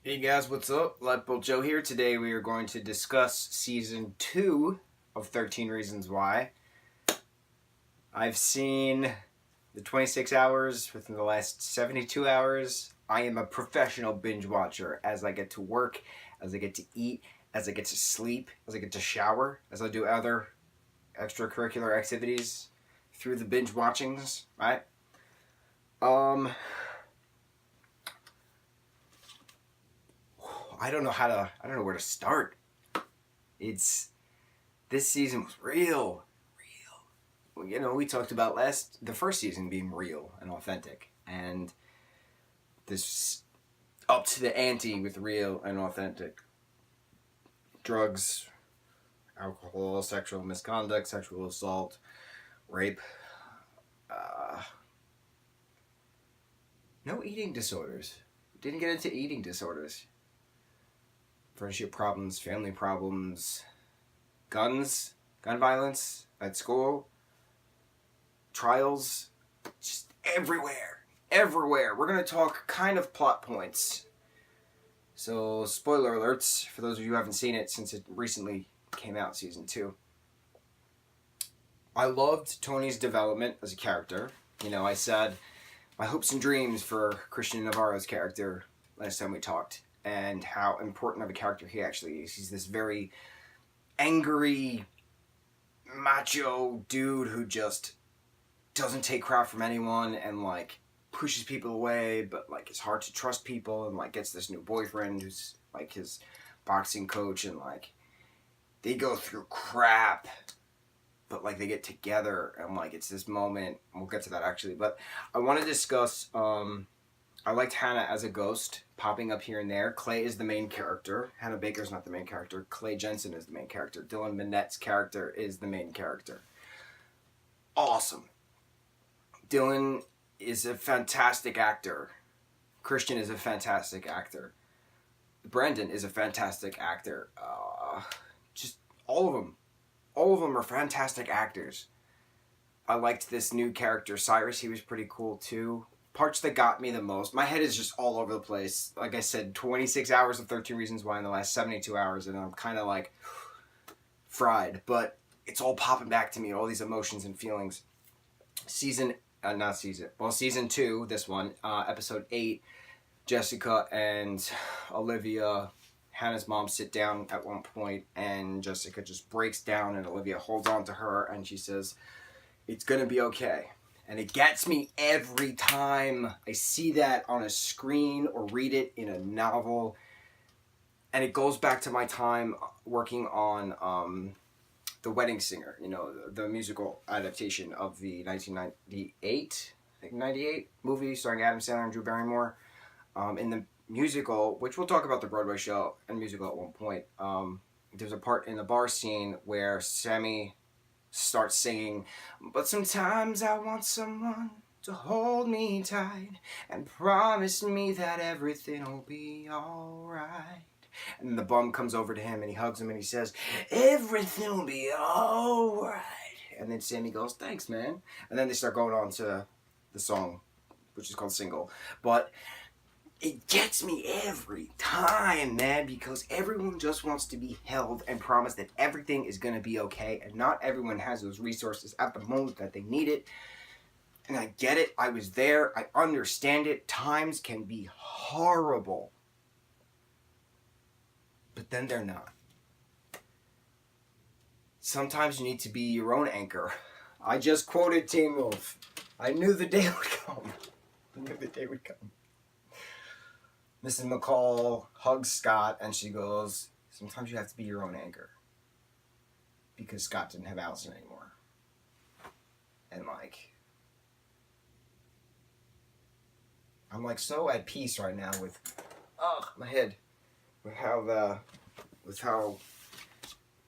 Hey guys, what's up? Lightboltjoe here. Today we are going to discuss Season 2 of 13 Reasons Why. I've seen the 26 hours within the last 72 hours. I am a professional binge watcher as I get to work, as I get to eat, as I get to sleep, as I get to shower, as I do other extracurricular activities through the binge watchings, right? I don't know where to start. This season was real. Well, we talked about the first season being real and authentic, and this up to the ante with real and authentic. Drugs, alcohol, sexual misconduct, sexual assault, rape, no eating disorders. Didn't get into eating disorders. Friendship problems, family problems, gun violence at school, trials, just everywhere. We're going to talk kind of plot points. So, spoiler alerts for those of you who haven't seen it since it recently came out, Season 2. I loved Tony's development as a character. I said my hopes and dreams for Christian Navarro's character last time we talked, and how important of a character he actually is. He's this very angry, macho dude who just doesn't take crap from anyone and pushes people away, but it's hard to trust people, and gets this new boyfriend who's his boxing coach, and they go through crap, but they get together, and it's this moment. We'll get to that actually, but I want to discuss I liked Hannah as a ghost, popping up here and there. Clay is the main character. Hannah Baker's not the main character. Clay Jensen is the main character. Dylan Minette's character is the main character. Awesome. Dylan is a fantastic actor. Christian is a fantastic actor. Brandon is a fantastic actor. Just all of them. All of them are fantastic actors. I liked this new character, Cyrus. He was pretty cool too. Parts that got me the most. My head is just all over the place. Like I said, 26 hours of 13 Reasons Why in the last 72 hours, and I'm kind of fried. But it's all popping back to me, all these emotions and feelings. Season 2, this one, episode 8, Jessica and Olivia, Hannah's mom, sit down at one point, and Jessica just breaks down, and Olivia holds on to her, and she says, "It's gonna be okay." And it gets me every time I see that on a screen or read it in a novel. And it goes back to my time working on The Wedding Singer, the musical adaptation of the 1998 movie starring Adam Sandler and Drew Barrymore. In the musical, which we'll talk about the Broadway show and musical at one point, there's a part in the bar scene where Sammy starts singing, "But sometimes I want someone to hold me tight and promise me that everything will be alright." And the bum comes over to him and he hugs him and he says, "Everything will be alright." And then Sammy goes, "Thanks, man." And then they start going on to the song, which is called Single. But it gets me every time, man, because everyone just wants to be held and promised that everything is going to be okay, and not everyone has those resources at the moment that they need it. And I get it. I was there. I understand it. Times can be horrible. But then they're not. Sometimes you need to be your own anchor. I just quoted Teen Wolf. I knew the day would come. Mrs. McCall hugs Scott and she goes, "Sometimes you have to be your own anchor." Because Scott didn't have Allison anymore. And I'm so at peace right now with my head. With how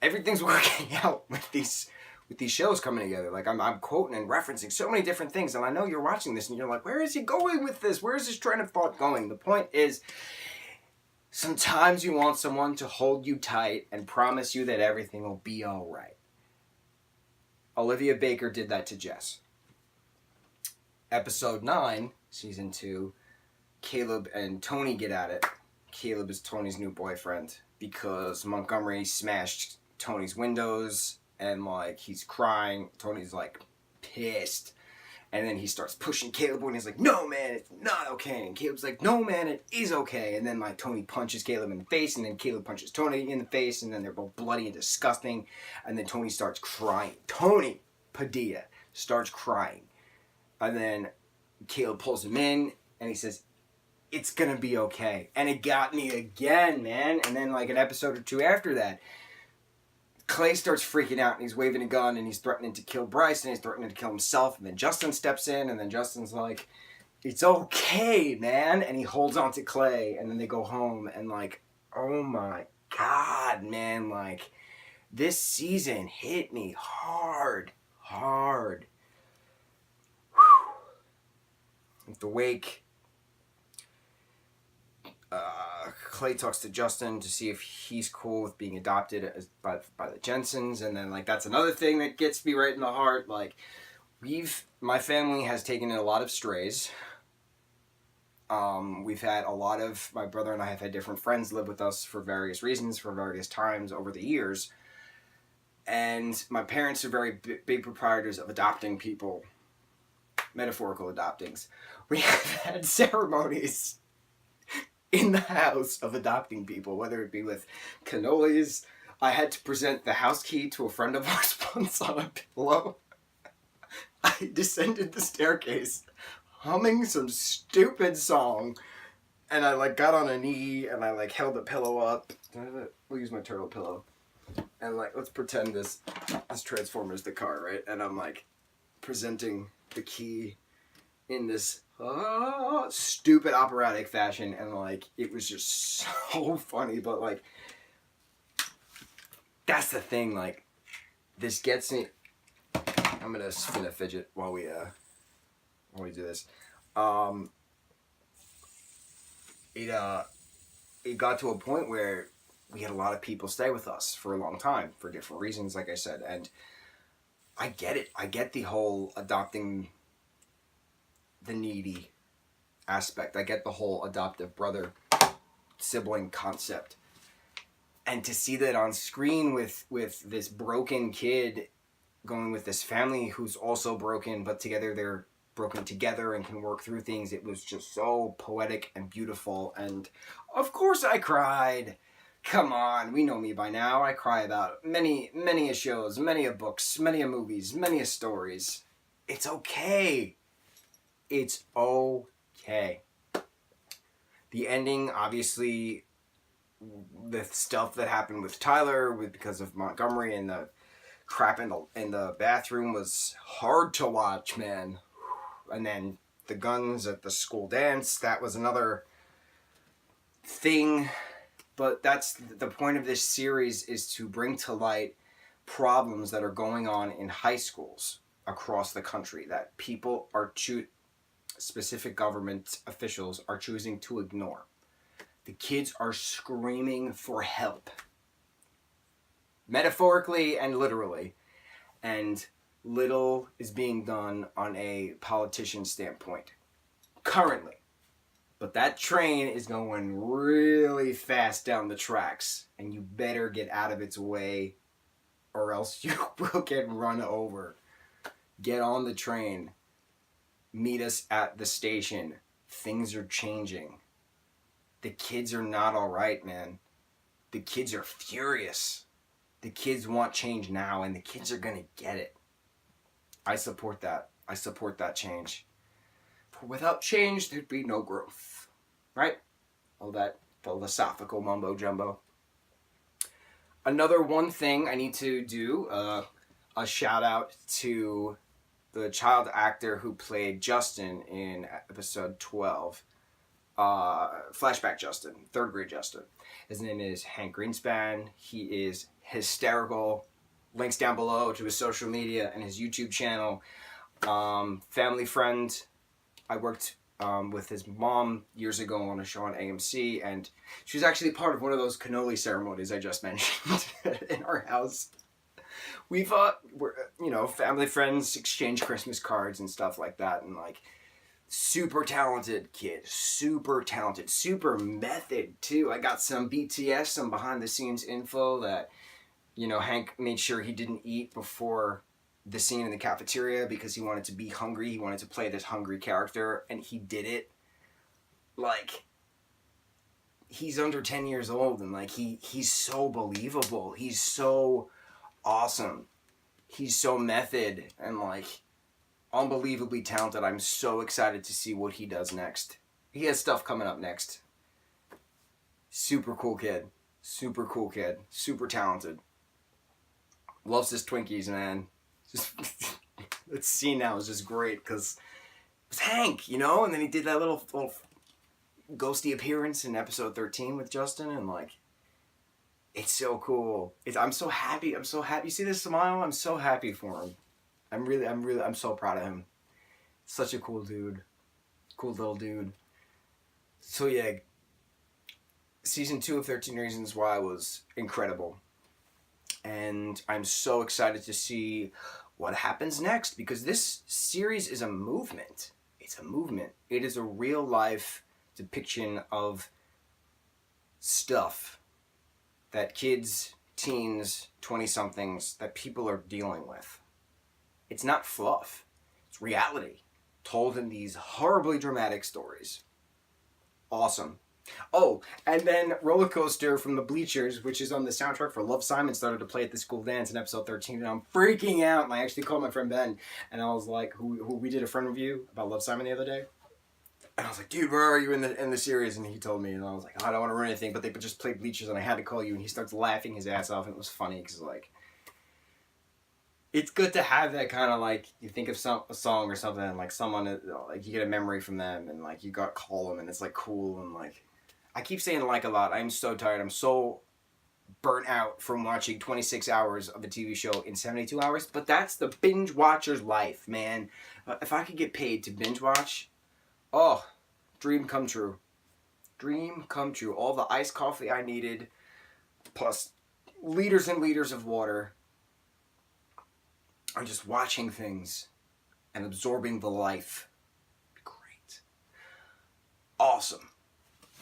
everything's working out with these shows coming together. I'm quoting and referencing so many different things, and I know you're watching this and you're like, where is he going with this? Where is this train of thought going? The point is, sometimes you want someone to hold you tight and promise you that everything will be alright. Olivia Baker did that to Jess. Episode 9, Season 2, Caleb and Tony get at it. Caleb is Tony's new boyfriend because Montgomery smashed Tony's windows and like he's crying. Tony's like pissed. And then he starts pushing Caleb and he's like, no man, it's not okay. And Caleb's like, no man, it is okay. And then like Tony punches Caleb in the face and then Caleb punches Tony in the face and then they're both bloody and disgusting. And then Tony starts crying. Tony Padilla starts crying. And then Caleb pulls him in and he says, it's gonna be okay. And it got me again, man. And then like an episode or two after that, Clay starts freaking out and he's waving a gun and he's threatening to kill Bryce and he's threatening to kill himself. And then Justin steps in and then Justin's like, it's okay, man. And he holds on to Clay and then they go home and like, oh my God, man. Like this season hit me hard. At the wake, Clay talks to Justin to see if he's cool with being adopted by the Jensens, and then like that's another thing that gets me right in the heart. Like my family has taken in a lot of strays. We've had a lot of, my brother and I have had different friends live with us for various reasons, for various times over the years, and my parents are very big proprietors of adopting people, metaphorical adoptings. We have had ceremonies in the house of adopting people, whether it be with cannolis. I had to present the house key to a friend of ours once on a pillow. I descended the staircase humming some stupid song, and I like got on a knee and I like held the pillow up. We'll use my turtle pillow. And like, let's pretend this Transformers the car, right? And I'm like presenting the key in this stupid operatic fashion, and like it was just so funny. But like that's the thing, like this gets me. I'm gonna spin a fidget while we do this. It got to a point where we had a lot of people stay with us for a long time for different reasons, like I said, and I get it. I get the whole adopting the needy aspect. I get the whole adoptive brother sibling concept. And to see that on screen with this broken kid going with this family who's also broken, but together they're broken together and can work through things, it was just so poetic and beautiful. And of course I cried. Come on, we know me by now. I cry about many a shows, many a books, many a movies, many a stories. It's okay. It's okay. The ending, obviously, the stuff that happened with Tyler, because of Montgomery and the crap in the bathroom, was hard to watch, man. And then the guns at the school dance, that was another thing. But that's the point of this series, is to bring to light problems that are going on in high schools across the country that people are specific government officials are choosing to ignore. The kids are screaming for help, metaphorically and literally, and little is being done on a politician standpoint currently. But that train is going really fast down the tracks, and you better get out of its way or else you will get run over. Get on the train. Meet us at the station. Things are changing. The kids are not all right, man. The kids are furious. The kids want change now, and the kids are going to get it. I support that. I support that change. For without change, there'd be no growth. Right? All that philosophical mumbo jumbo. Another one thing I need to do, a shout out to the child actor who played Justin in episode 12. Flashback Justin, third grade Justin. His name is Hank Greenspan. He is hysterical. Links down below to his social media and his YouTube channel. Family friend. I worked with his mom years ago on a show on AMC, and she was actually part of one of those cannoli ceremonies I just mentioned in our house. We're family friends exchange Christmas cards and stuff like that, and like Super talented kid. Super talented. Super method, too. I got some BTS, some behind the scenes info that, you know, Hank made sure he didn't eat before the scene in the cafeteria because he wanted to be hungry. He wanted to play this hungry character, and he did it. Like, he's under 10 years old, and, like, he's so believable. He's so awesome. He's so method, and, like, unbelievably talented. I'm so excited to see what he does next. He has stuff coming up next. Super cool kid. Super cool kid. Super talented. Loves his Twinkies, man. Just that scene now is just great because it was Hank, you know, and then he did that little ghosty appearance in episode 13 with Justin, and like, it's so cool. I'm so happy. I'm so happy. You see this smile? I'm so happy for him. I'm so proud of him. Such a cool dude. Cool little dude. So yeah, season 2 of 13 Reasons Why was incredible. And I'm so excited to see what happens next, because this series is a movement. It's a movement. It is a real life depiction of stuff that kids, teens, 20-somethings, that people are dealing with. It's not fluff. It's reality, told in these horribly dramatic stories. Awesome. Oh, and then Roller Coaster from the Bleachers, which is on the soundtrack for Love, Simon, started to play at the school dance in episode 13, and I'm freaking out. And I actually called my friend Ben, and I was like, who we did a friend review about Love, Simon the other day. And I was like, dude, where are you in the series? And he told me, and I was like, oh, I don't want to ruin anything, but they just played Bleachers, and I had to call you. And he starts laughing his ass off, and it was funny, because like, it's good to have that kind of like, you think of a song or something, and like someone, like you get a memory from them, and like you got call them, and it's like cool, and like, I keep saying like a lot. I'm so tired. I'm so burnt out from watching 26 hours of a TV show in 72 hours, but that's the binge watcher's life, man. If I could get paid to binge watch, oh, dream come true. Dream come true. All the iced coffee I needed, plus liters and liters of water. I'm just watching things and absorbing the life. Great. Awesome.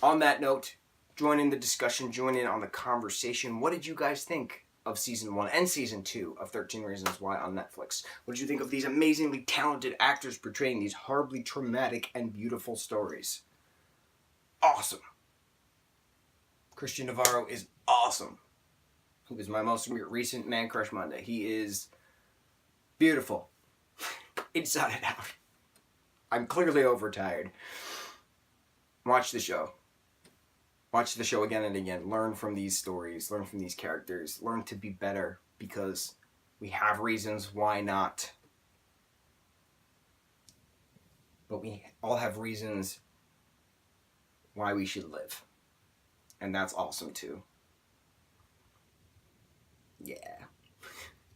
On that note, join in the discussion, join in on the conversation. What did you guys think of Season 1 and Season 2 of 13 Reasons Why on Netflix? What did you think of these amazingly talented actors portraying these horribly traumatic and beautiful stories? Awesome. Christian Navarro is awesome. He was my most recent Man Crush Monday. He is beautiful. Inside and out. I'm clearly overtired. Watch the show. Watch the show again and again. Learn from these stories. Learn from these characters. Learn to be better, because we have reasons why not. But we all have reasons why we should live. And that's awesome too. Yeah.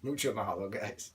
Mucho mahalo, guys.